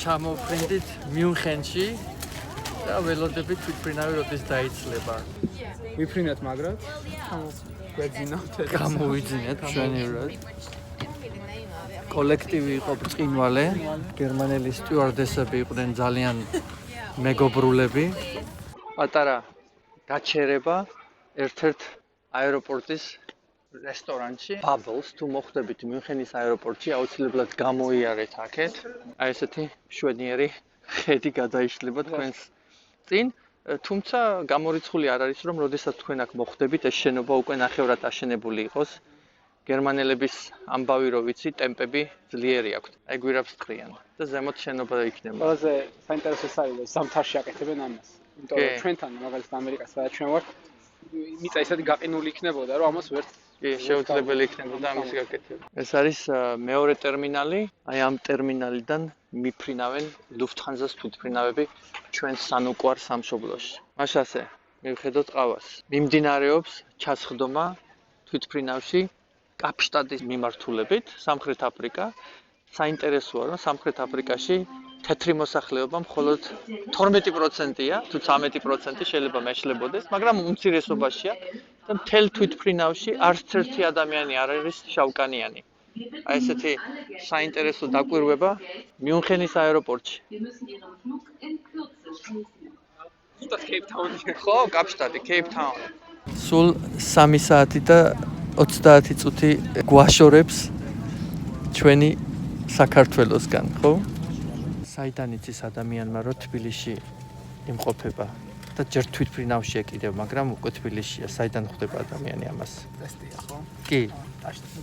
ჩამოვფრინდით მიუნხენში და ველოდებით თვითმფრინავი როდის დაიცლება. ვიფრინეთ მაგრად. გვეძინავთ. გამოვიძინეთ ჩვენივრად. კოლექტივი იყო ბრწყინვალე, გერმანელი სტიუარდესები იყვნენ ძალიან მეგობრულები. პატარა გაჩერება ერთ-ერთ აეროპორტის რესტორანში. Bubbles თუ მოხვდებით მიუნხენის აეროპორტში, აუცილებლად გამოიარეთ აქეთ. აი ესეთი მშვენიერი ხედი გადაიშლება თქვენს წინ. თუმცა გამორიცხული არ არის, რომ როდესაც თქვენ აქ მოხვდებით, ეს შენობა უკვე ნახევრად აშენებული იყოს. გერმანელების ამბავი რო ვიცი, ტემპები ძლიერი აქვთ. აი გვირაბს ტყრიან და ზემოთ შენობა იქნება. ყველაზე საინტერესო არის ზამთარში აკეთებენ ამას. იმიტომ რომ ჩვენთან მაგალითად ამერიკას სადაც ჩვენ ვართ, მიწა ისეთი გაყინული იქნებოდა, რომ ამას ვერც შეუძლებელი იქნებოდა ამის გაკეთება. ეს არის მეორე ტერმინალი. აი ამ ტერმინალიდან მიფრინავენ ლუფთჰანზას თვითმფრინავები ჩვენ სანუკვარ სამშობლოში. მაშასე მივხედოთ ყავას. მიმდინარეობს ჩასხდომა თვითმფრინავში კაპშტადის მიმართულებით, სამხრეთ აფრიკა. საინტერესოა, რომ სამხრეთ აფრიკაში თეთრი მოსახლეობა მხოლოდ 12%-ია, თუ 13% შეიძლება მეშლებოდეს, მაგრამ უმცირესობაშია და მთელ თვითმფრინავში არც ერთი ადამიანი არ არის შავკანიანი. აი ესეთი საინტერესო დაკვირვება მიუნხენის აეროპორტში. ხო, კაპშტადი, კეიპტაუნი. სულ 3 საათი და 30 წუთი გვაშორებს ჩვენი საქართველოსგან, ხო? საიდან იცის ადამიანმა რომ თბილისში იმყოფება და ჯერ თვითმფრინავშია კიდევ, მაგრამ უკვე თბილისშია, საიდან ხვდება ადამიანი ამას? ტესტია, ხო? კი.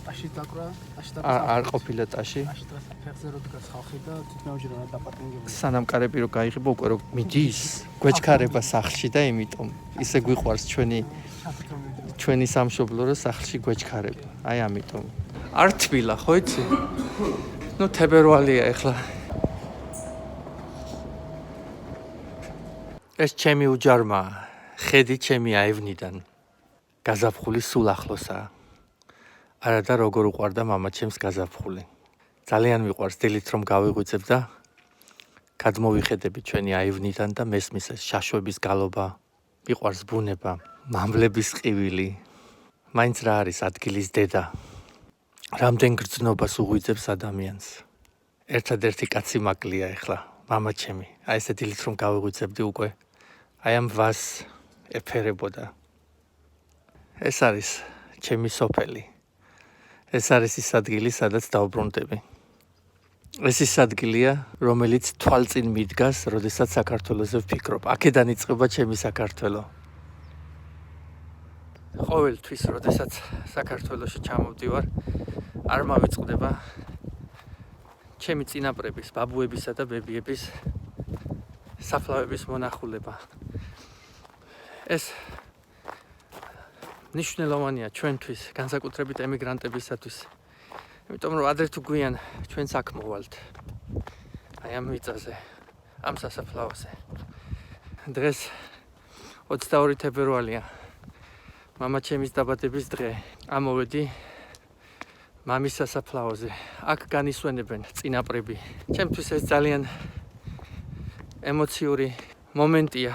ტაში დაკვრა, არ ყოფილა ტაში. ფეხზე რო დგას ხალხი და თვითნავში რა დაპატინგებული. სანამ კარები რო გაიღება, უკვე რო მიდის, გვეჩქარება სახლში და იმიტომ ისე გვიყვარს ჩვენი სამშობლო რო სახლში გვეჩქარება. აი ამიტომ. არ თბილა, ხო იცი? ნუ თებერვალია ახლა. ეს ჩემი უჯარმა, ხედი ჩემი აევნიდან. გაზაფხული სულ ახლოსაა. არა და როგორ უყვარდა მამა ჩემს გაზაფხული. ძალიან მიყვარს დილით რომ გავიღვიძებ და გადმოვიხედები ჩვენი აევნიდან და მესმის ეს შაშვების გალობა. მიყვარს ბუნება, მამლების ყივილი. მაინც რა არის ადგილის დედა. რამდენ გრძნობას უღვიძებს ადამიანს. ერთადერთი კაცი მაკლია ახლა, მამა ჩემი. აი ესე დილით რომ გავიღვიძებდი უკვე. აი ამ ვას ეფერებოდა. ეს არის ჩემი სოფელი. ეს არის ის ადგილი, სადაც დავბრუნდები. ეს ის ადგილია, რომელიც თვალწინ მიდგას, როდესაც საქართველოზე ვფიქრობ. აქედან იწყება ჩემი საქართველო. ყოველთვის, როდესაც საქართველოში ჩამოვდივარ, არ მავიწყდება ჩემი წინაპრების, ბაბუებისა და ბებიების საფლავების მონახულება. ეს მნიშვნელოვანია ჩვენთვის, განსაკუთრებით ემიგრანტებისათვის. იმიტომ რომ ადრე თუ გვიან ჩვენს აქ მოვალთ. აი ამ მიწაზე, ამ სასაფლაოზე. დღეს 22 თებერვალია. მამა ჩემის დაბადების დღე. ამოვედი მამის სასაფლაოზე. აქ განისვენებენ წინაპრები. ჩემთვის ეს ძალიან ემოციური მომენტია.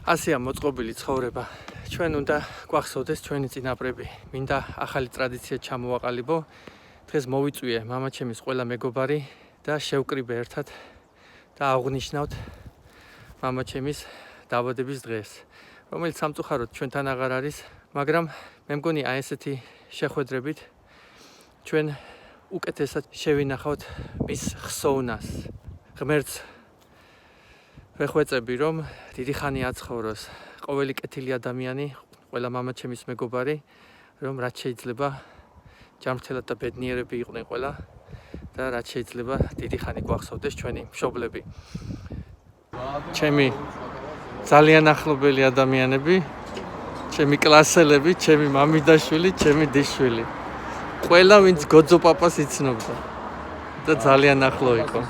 ასეა მოწყობილი ცხოვრება. ჩვენ უნდა გვახსოვდეს ჩვენი წინაპრები. მინდა ახალი ტრადიცია ჩამოვაყალიბო. დღეს მოვიწვიე მამა ჩემის ყველა მეგობარი და შევკრიბე ერთად და აღვნიშნავთ მამა ჩემის დაბადების დღეს, რომელიც სამწუხაროდ ჩვენთან აღარ არის, მაგრამ მე მგონი აი ესეთი შეხვედრებით ჩვენ უკეთესად შევინახავთ მის ხსოვნას. ღმერთს ვეხვეწები, რომ დიდი ხანი აცხოვროს ყოველი კეთილი ადამიანი, ყველა მამა ჩემის მეგობარი, რომ რაც შეიძლება ჯანმრთელად და ბედნიერები იყვნენ ყველა და რაც შეიძლება დიდი ხანი გვახსოვდეს ჩვენი მშობლები. ჩემი ძალიან ახლობელი ადამიანები, ჩემი კლასელები, ჩემი მამიდაშვილი, ჩემი დიშვილი. ყველა ვინც გოძო პაპას იცნობდა და ძალიან ახლო იყო.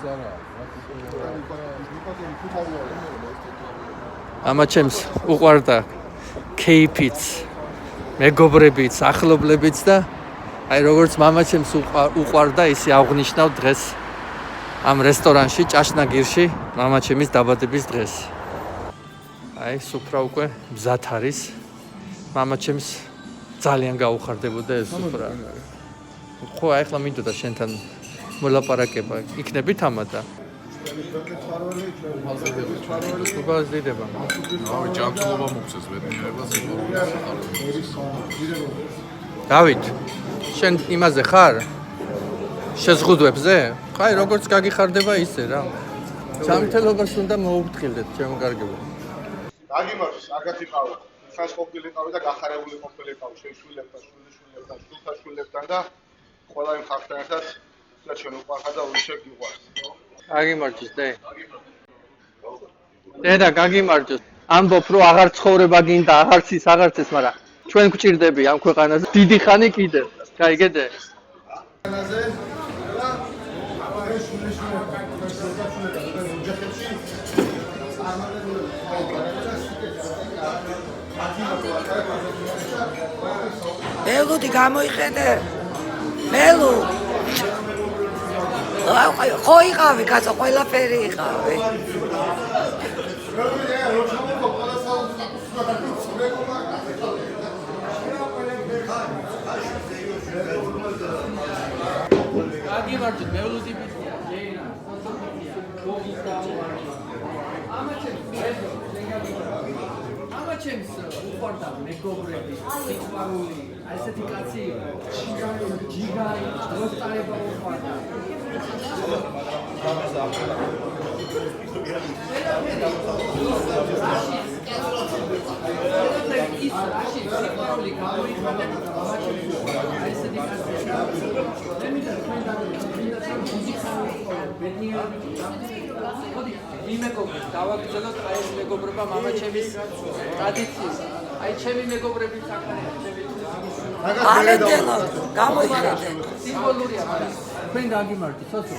მამა ჩემს უყვარდა кейფიც, მეგობრებიც, ახლობლებიც და აი როგორც მამა ჩემს უყვარდა, ისე აღნიშნავ დღეს ამ რესტორანში ჭაშნაგირში მამაჩემის დაბადების დღეს. აი, სუფრა უკვე მზად არის. მამაჩემს ძალიან გაუხარდებოდა ეს სუფრა. ხო, აი ახლა მინდოდა შენთან მოლაპარაკება. იქნები თამადა? უპასდიდება. ავი ჯანმრთელობა მოგცეს ბედნიერება სიყვარულს. დავით, შენ იმაზე ხარ? შეზღუდვებზე? ხაი, როგორც გაგიხარდება ისე რა. ჯანმრთელობას უნდა მოუფრთხილდეთ, ჩემო კარგებო. გაგიმარჯოს, აგათ იყავი. ხას ყოფილიყავი და გახარებული ყოფილიყავი შეშვილებთან, შვილებთან და ყველა იმ ხალხთან ერთად და ჩვენ უყვარხარ და უშე გიყვარს. გაგიმარჯოს, დე. დედა, გაგიმარჯოს. ამბობ, რომ აღარ ცხოვრება გინდა, აღარც ის, მაგრამ ჩვენ გვჭირდები ამ ქვეყანაზე. დიდი ხანი კიდე. გაიგედე? მელოდი გამოიხედე. მელო. ხო იყავი, კაცო, ყველაფერი იყავი. გაგიმარჯოს, მელოდი ამაჩემს უყვარდა მეგობრები, სიყვარული, ესეთი კაცი ჯიგარი, მოსტარება უყვარდა. იმეგობრებს დავაგრძელოთ აი ეს მეგობრობა მამაჩემის ტრადიციის. აი ჩემი მეგობრები საქარია ჩემი. ალეთელო, გამოიხედე. სიმბოლურია მაგრამ თქვენ გაგიმარჯოთ, სოცო.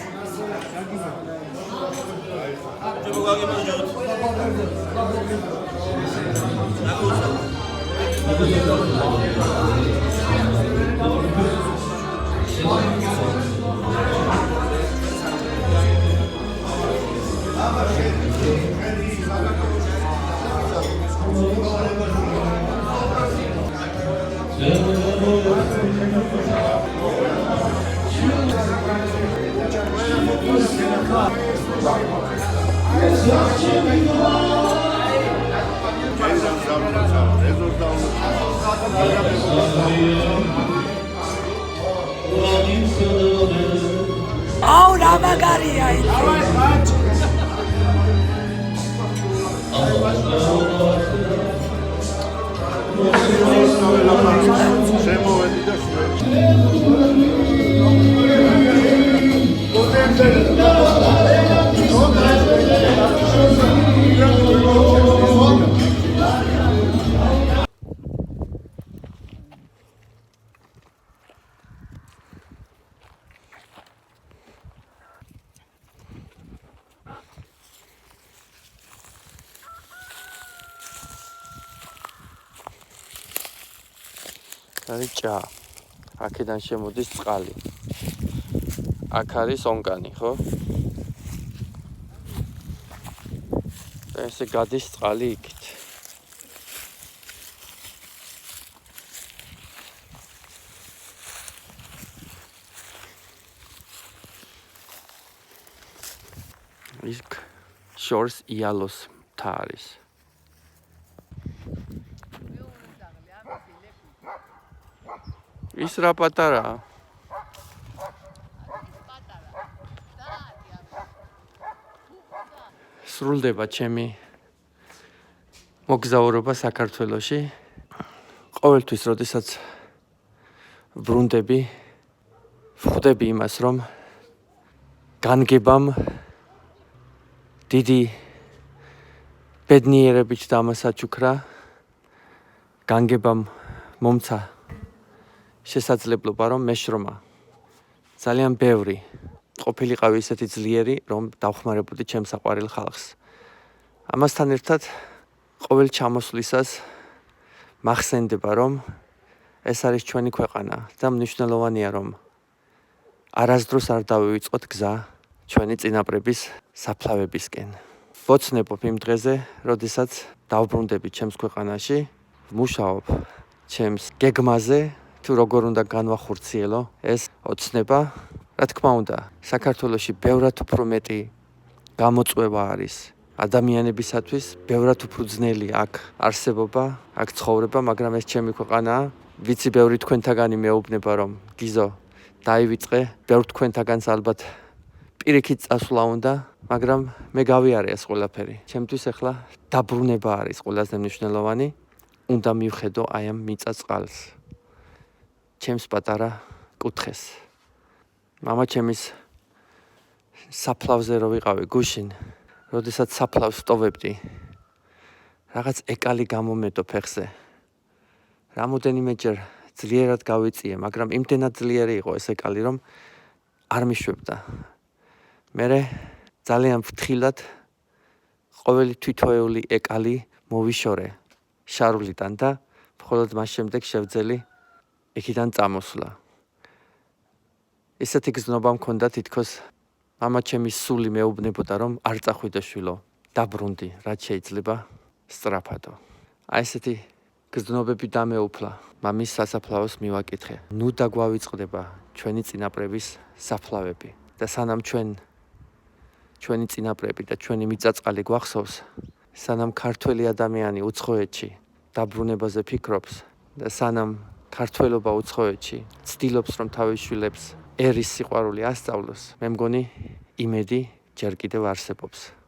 აუ, რა მაგარია ის. შემოვედი და არის ჭა. აქედან შემოდის წყალი. აქ არის ონკანი, ხო? და ესე გადის წყალი იქით. ის შორს იალოს მთა არის. ის რა პატარაა? სრულდება ჩემი მოგზაურობა საქართველოში. ყოველთვის, როდესაც ბრუნდები, ვხვდები იმას, რომ განგებამ დიდი ბედნიერებით დამასაჩუქრა, განგებამ მომცა შესაძლებლობა, რომ მეშრომა ძალიან ბევრი ყოფილიყავი ისეთი ძლიერი, რომ დავხმარებოდი ჩემს საყვარელ ხალხს. ამასთან ერთად ყოველ ჩამოსვლისას მახსენდება, რომ ეს არის ჩვენი ქვეყანა და მნიშვნელოვანია, რომ არასდროს არ დავივიწყოთ გზა ჩვენი წინაპრების საფლავებისკენ. ვოცნებობ იმ დღეზე, როდესაც დავბრუნდები ჩემს ქვეყანაში, ვმუშაობ ჩემს გეგმაზე, თუ როგორ უნდა განვახორციელო ეს ოცნება. რა თქმა უნდა, საქართველოში ბევრად უფრო მეტი გამოწვევა არის ადამიანებისათვის, ბევრად უფრო ძნელი აქ არსებობა, აქ ცხოვრება, მაგრამ ეს ჩემი ქვეყანაა. ვიცი, ბევრი თქვენთაგანი მეუბნება, რომ გიზო, დაივიწყე, ბევრ თქვენთაგანს ალბათ პირიქით წასვლა უნდა, მაგრამ მე გავიარე ეს ყველაფერი. ჩემთვის ახლა დაბრუნება არის ყველაზე მნიშვნელოვანი. უნდა მივხედო აი ამ მიწა-წყალს. ჩემს პატარა კუთხეს. მამა ჩემის საფლავზე რო ვიყავი გუშინ, როდესაც საფლავს სტოვებდი, რაღაც ეკალი გამომედო ფეხზე. რამოდენიმეჯერ ძლიერად გავიწიე, მაგრამ იმდენად ძლიერი იყო ეს ეკალი, რომ არ მიშვებდა. მერე ძალიან ფრთხილად ყოველი თვითოეული ეკალი მოვიშორე შარულიდან და მხოლოდ მას შემდეგ შევძელი იქიდან წამოსვლა. ესეთი გზნობა მქონდა თითქოს მამა ჩემის სული მეუბნებოდა, რომ არ წახვიდე შვილო, დაბრუნდი, რაც შეიძლება სწრაფადო. აი ესეთი გზნობები დამეუფლა მამის სასაფლაოს მივაკითხე. ნუ დაგვავიწყდება ჩვენი წინაპრების საფლავები და სანამ ჩვენი წინაპრები და ჩვენი მიწა-წყალი გვახსოვს, სანამ ქართველი ადამიანი უცხოეთში დაბრუნებაზე ფიქრობს და სანამ ქართველობა უცხოეთში ცდილობს, რომ თავის შვილებს ერის სიყვარული ასწავლოს, მე მგონი იმედი ჯერ კიდევ არსებობს.